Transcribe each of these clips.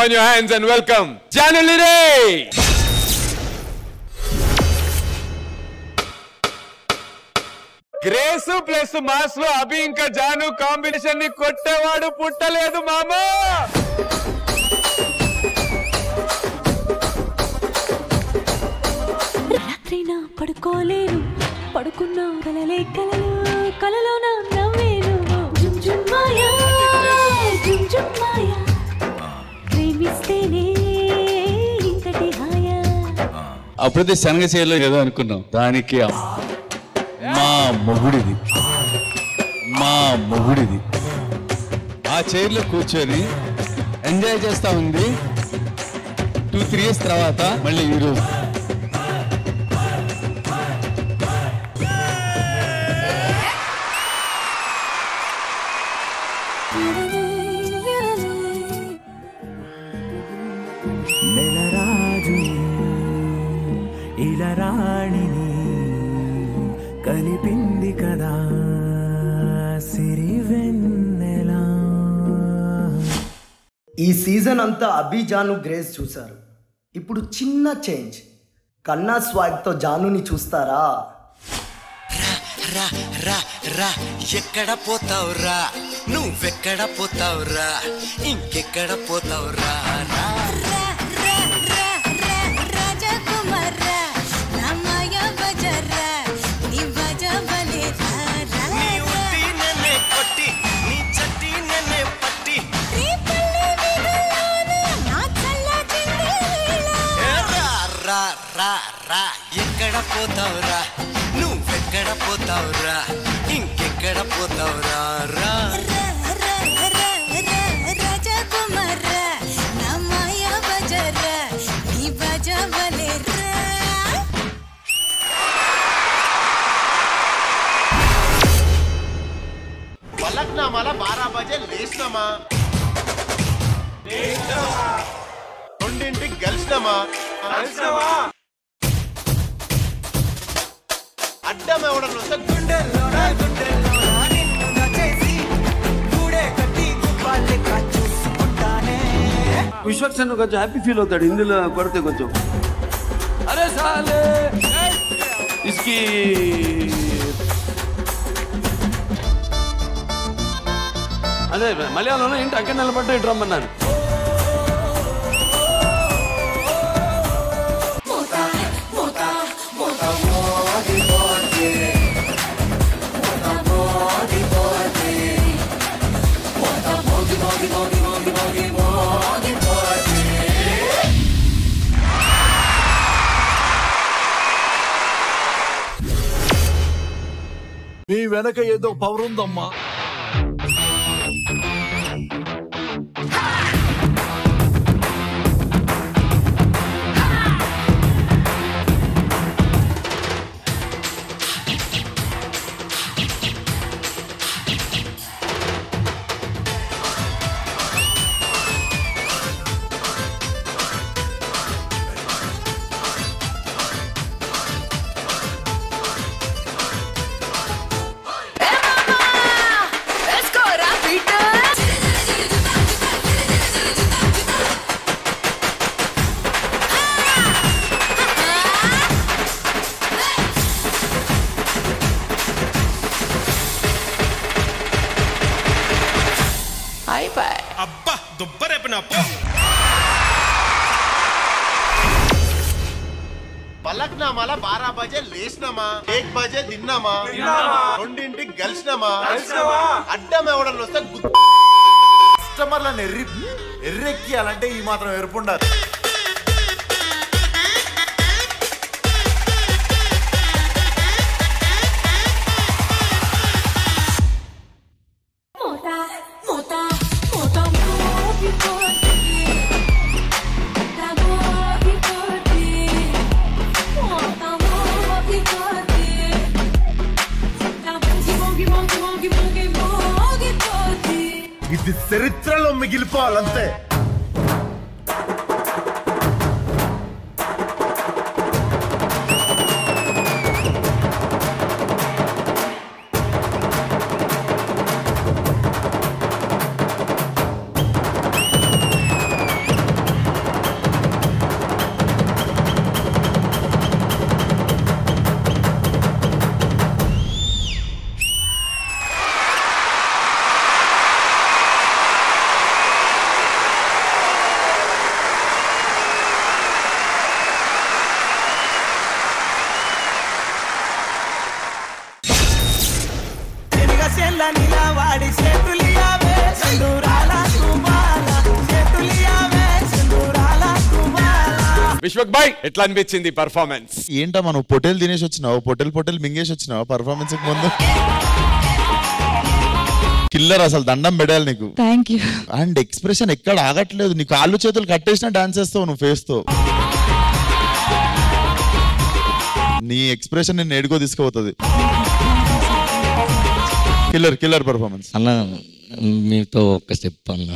on your hands and welcome Janu Lire. Grace plus mass లో అభి ఇంకా Janu combination ని కొట్టేవాడు పుట్టలేదు మామా. రాత్రినా పడుకోలేను, పడుకున్నా కలలే కలలు, కలలో నా నవ్వేను. జుమ్ జుమ్ మాయా, జుమ్ జుమ్ మాయా, ప్రేమిస్తేనే ఇంతటి హాయా. అప్పుడైతే శనగచేలో ఏదో అనుకున్నాం, దానికి మా మొగుడిది ఆ చైర్లో కూర్చొని ఎంజాయ్ చేస్తా ఉంది. 2-3 years తర్వాత మళ్ళీ ఈరోజు ఇలా రాణిని కలిపింది కదా సిరివెన్నెలా. ఈ సీజన్ అంతా అభి జాను గ్రేస్ చూశారు. ఇప్పుడు చిన్న చేంజ్, కన్నా స్వాగ్తో జానుని చూస్తారా? రా రా రా ఎక్కడ పోతావురా, నువ్వెక్కడ పోతావురా, ఇంకెక్కడ పోతావురా. ఎక్కడ పోతావురా, నువ్వెక్కడ పోతావురా, ఇంకెక్కడ పోతావురా. రా రాజకుమారా నా మాయా బజారా, నీ బజా బలేరా. పలక్నామాల 12 బజే లేచినామా, 2ంటికి కలిసినామా, అడ్డం ఎవడన్నా వస్తే గుండెల్లోనా నిన్ను నచేసి గూడే కట్టి గువ్వాలెక్క చూసుకుంటానే. విశ్వక్సేన్ కొంచెం హ్యాపీ ఫీల్ అవుతాడు ఇందులో కొడితే కొంచెం. అరే సాలే ఇస్కి అదే మలయాళంలో ఏంటి అక్కడ నిలబడ్డా ఇటు రమ్మన్నాను. మీ వెనక ఏదో పవర్ ఉందమ్మా. అబ్బా దుబ్బరేపినా పో. పలక్నామాల 12 బజే లేచినామా, 1 బజే తిన్నామా, 2ంటికి కలిసినామా, అడ్డం ఎవడన్నా వస్తే కస్టమర్లను ఎర్రెక్కియాలంటే ఈ మాత్రం ఎరుపుండాలి. ఇది చరిత్రలో మిగిలిపోవాలంతే. విశ్వక్ భాయ్ ఎట్లా అనిపించింది పర్ఫార్మెన్స్? ఏంటమ్మా నువ్వు పొటేల్ తినేసి వచ్చినావు, పొటేల్ మింగేసి వచ్చినావు పర్ఫార్మెన్స్ ముందు. కిల్లర్, అసలు దండం పెట్టాలి నీకు. Thank you. అండ్ ఎక్స్ప్రెషన్ ఎక్కడ ఆగట్లేదు, నీ కాళ్ళు చేతులు కట్టేసినా డాన్స్ చేస్తావు నువ్వు ఫేస్ తో. నీ ఎక్స్ప్రెషన్ నేను ఏడుకో తీసుకుపోతుంది. Killer performance. అన్న మీతో ఒక స్టెప్ అన్న.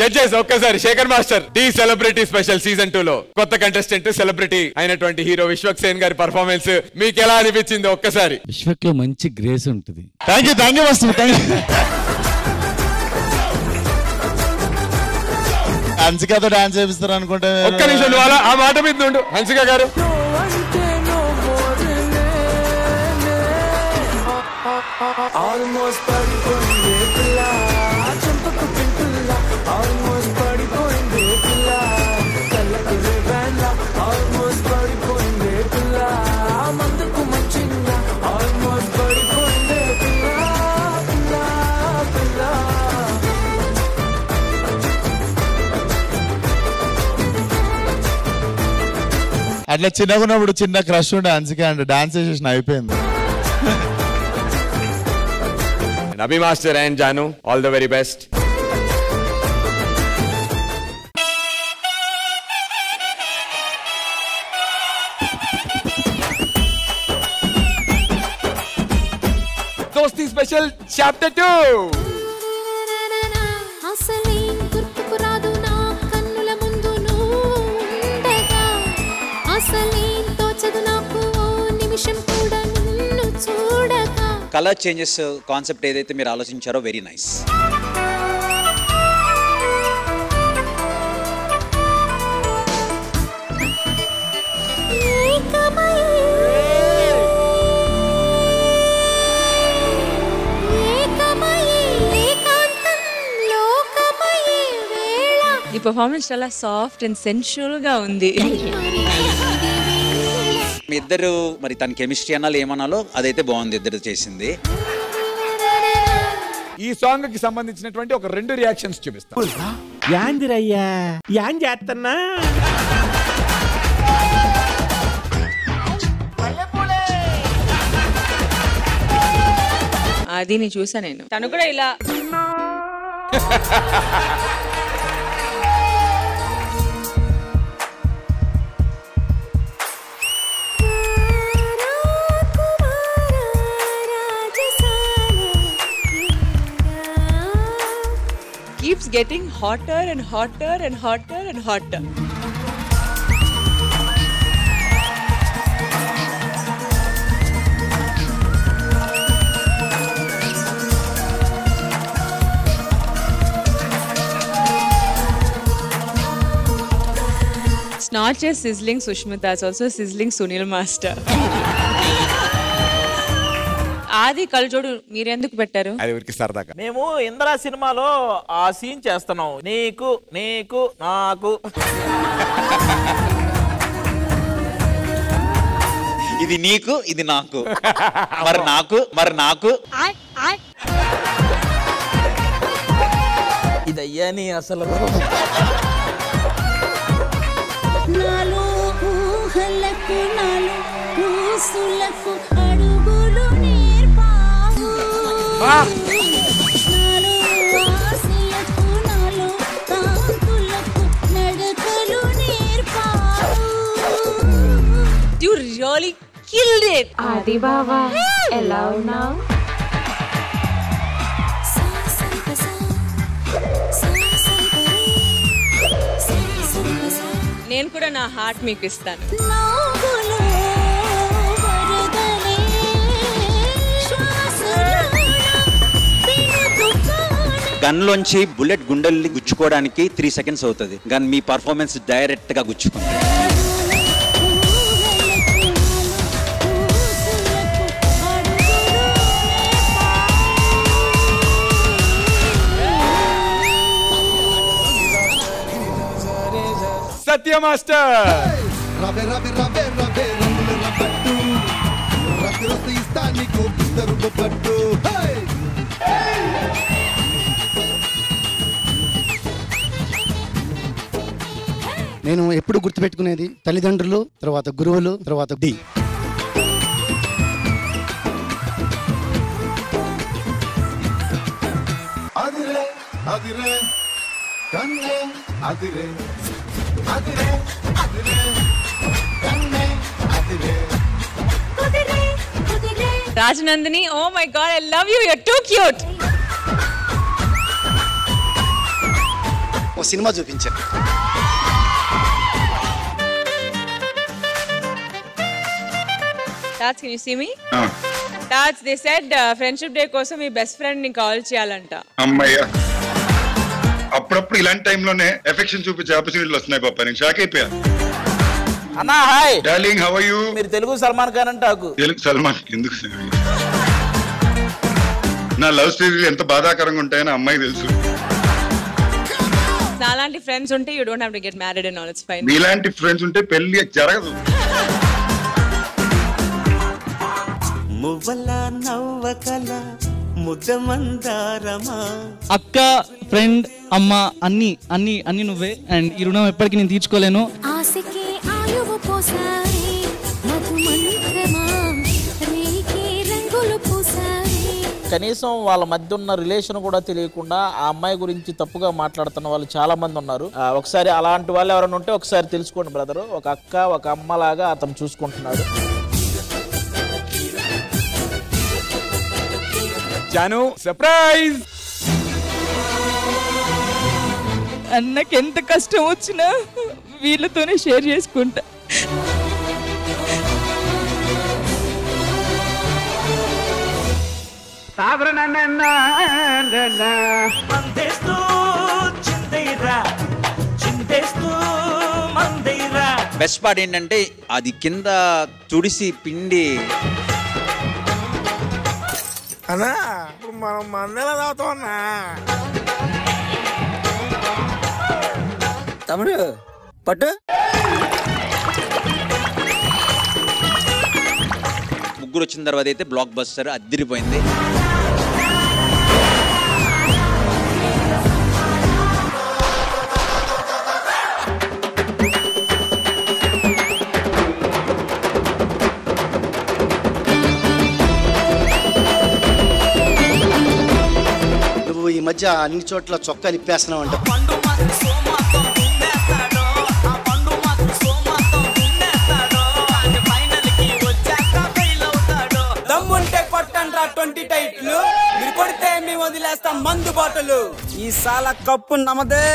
జడ్జెస్ ఒక్కసారి Shekhar master Dhee celebrity special season 2 లో కొత్త కంటెస్టెంట్ సెలబ్రిటీ అయినటువంటి హీరో విశ్వక్ సేన్ గారి పర్ఫార్మెన్స్ మీకు ఎలా అనిపించింది ఒక్కసారి? విశ్వక్ లో మంచి గ్రేస్ ఉంటుంది. Thank you master. హన్సికతో డాన్స్ చేపిస్తారు అనుకుంటే. ఒక్క నిమిషం ఆ మాట మీద ఉండు హన్సిక గారు. అట్లా చిన్నగా ఉన్నప్పుడు చిన్న క్రష్ ఉండే హన్సిక అంటే డాన్స్ చేసేసిన అయిపోయింది. Abhi master and Janu all the very best. Dosti special chapter 2. అసలేం గుర్తుకు రాదు నా కన్నుల ముందు నువ్వు ఉండగా, అసలేం తోచదు నాకు ఓ నిమిషం కూడా నిన్ను చూడగా. కలర్ చేంజెస్ కాన్సెప్ట్ ఏదైతే మీరు ఆలోచించారో వెరీ నైస్. ఈ పర్ఫార్మెన్స్ చాలా సాఫ్ట్ అండ్ సెన్షువల్ గా ఉంది. మీ ఇద్దరు మరి తన కెమిస్ట్రీ అనాలో ఏమనాలో అదైతే బాగుంది ఇద్దరు చేసింది. ఈ సాంగ్ కి సంబంధించినటువంటి ఒక 2 రియాక్షన్స్ చూపిస్తాను. యాందిరయ్యా యాన్ చేస్తున్నా అది నేను చూసా. నేను తను కూడా ఇలా keeps getting hotter and hotter and hotter and hotter. It's not just sizzling Sushmita, it's also sizzling Sunil Master. ఆది కళ్ళజోడు మీరెందుకు పెట్టారు? అది ఊరికి సరదాగా. మేము ఇంద్రా సినిమాలో ఆ సీన్ చేస్తున్నాం. నీకు నీకు నాకు ఇది నీకు ఇది నాకు మరి నాకు మరి నాకు ఇదయ్యా నీ అసలు. నాలో ఊహలకు నాలో ఊసులకు అడుగులు నేర్పావు, నాలో ఆశలకు నాలో కాంతులకు నడకలు నేర్పావు. You really killed it. ఆది బావా ఎలా ఉన్నావు? నేను కూడా నా హార్ట్ మీకు ఇస్తాను. గన్ లోంచి బుల్లెట్ గుండెల్ని గుచ్చుకోవడానికి 3 seconds అవుతుంది. గన్ మీ పర్ఫార్మెన్స్ డైరెక్ట్ గా గుచ్చుకుంది. సత్య మాస్టర్ రవే రవే రవే రవే రంగుల రబ్బట్టు రక్తి రక్తి ఇస్తా నీకు ఇద్దరు పట్టు నేను ఎప్పుడు గుర్తుపెట్టుకునేది తల్లిదండ్రులు, తర్వాత గురువులు, తర్వాత డి. అదిరే అదిరే కన్నే అదిరే అదిరే అదిరే కన్నే అదిరే Rajnandini, oh my god, I love you. You're too cute. ఓ సినిమా చూపించారు. Tats, can you see me? Tats, they said friendship day కోసం మీ బెస్ట్ ఫ్రెండ్ ని కాల్ చేయాలంట. అమ్మయ్య అప్పుడప్పుడు ఇలాంటి టైంలోనే ఎఫెక్షన్ చూపించే ఆపర్చునిటీలు వస్తున్నాయి పాప. నేను షాక్ అయిపోయా. అన్నా hi darling, how are you? మీరు తెలుగు సల్మాన్ ఖాన్ అంటాకు. తెలుగు సల్మాన్ ఎందుకు? నా లవ్ స్టోరీలు ఎంత బాధాకరంగా ఉంటాయని అమ్మాయి తెలుసు. నాలాంటి ఫ్రెండ్స్ ఉంటే you don't have to get married and all, it's fine. మీలాంటి ఫ్రెండ్స్ ఉంటే పెళ్లి జరగదు. మువ్వల నవ్వకల ముద్దమందారమా. అక్క, ఫ్రెండ్, అమ్మ అన్ని అన్ని అన్ని నువ్వే. అండ్ ఈ రుణం ఎప్పటికీ నేను తీర్చుకోలేను. ఆశకి ఆయువు పోసారి మధుమంత్రమా రేకే రంగులు పోసారి. కనీసం వాళ్ళ మధ్య ఉన్న రిలేషన్ కూడా తెలియకుండా ఆ అమ్మాయి గురించి తప్పుగా మాట్లాడుతున్న వాళ్ళు చాలా మంది ఉన్నారు. ఒకసారి అలాంటి వాళ్ళు ఎవరైనా ఉంటే ఒకసారి తెలుసుకోండి బ్రదరు. ఒక అక్క ఒక అమ్మ లాగా అతను చూసుకుంటున్నాడు. జాను సర్ప్రైజ్. అన్నకి ఎంత కష్టం వచ్చినా వీళ్ళతోనే షేర్ చేసుకుంటా. బెస్ట్ పార్ట్ ఏంటంటే అది కింద తుడిసి పిండి. అన్నా ఇప్పుడు మనం మందేలా తాగుతాం అన్నా. తమ్ముడు పట్టు. ముగ్గురు వచ్చిన తర్వాత అయితే బ్లాక్ బస్టర్ అదిరిపోయింది. నువ్వు ఈ మధ్య అన్ని చోట్ల చొక్కాలు ఇప్పేస్తున్నావు అంట. దమ్ముంటే కొట్టండ్రా 20 టైట్లు, మీరు కొడితే మేము వదిలేస్తాం మందు బాటలు. ఈ సాల కప్పు నమదే.